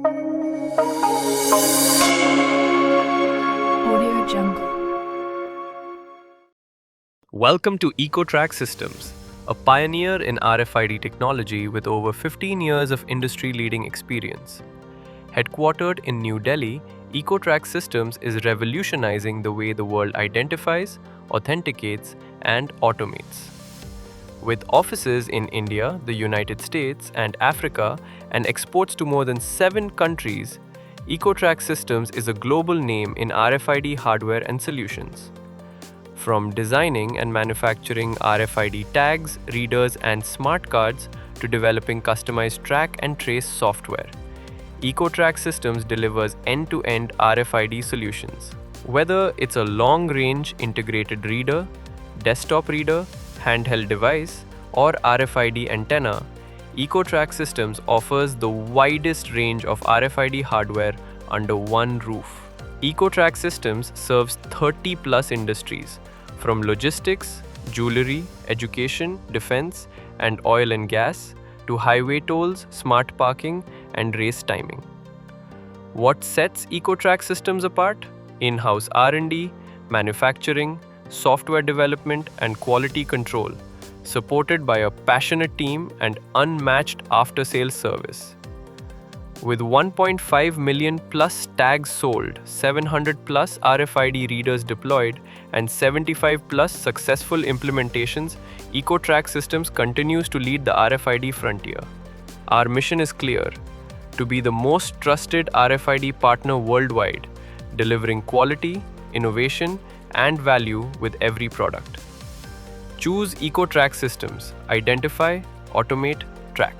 Audio Jungle. Welcome to EcoTrack Systems, a pioneer in RFID technology with over 15 years of industry-leading experience. Headquartered in New Delhi, EcoTrack Systems is revolutionizing the way the world identifies, authenticates, and automates. With offices in India, the United States, and Africa, and exports to more than 7 countries, EcoTrack Systems is a global name in RFID hardware and solutions. From designing and manufacturing RFID tags, readers, and smart cards to developing customized track and trace software, EcoTrack Systems delivers end-to-end RFID solutions. Whether it's a long-range integrated reader, desktop reader, handheld device, or RFID antenna, EcoTrack Systems offers the widest range of RFID hardware under one roof. EcoTrack Systems serves 30+ industries, from logistics, jewelry, education, defense, and oil and gas, to highway tolls, smart parking, and race timing. What sets EcoTrack Systems apart? In-house R&D, manufacturing, software development, and quality control, supported by a passionate team and unmatched after-sales service. With 1.5 million plus tags sold, 700 plus RFID readers deployed, and 75 plus successful implementations, EcoTrack Systems continues to lead the RFID frontier. Our mission is clear: to be the most trusted RFID partner worldwide, delivering quality, innovation, and value with every product. Choose EcoTrack Systems. Identify, automate, track.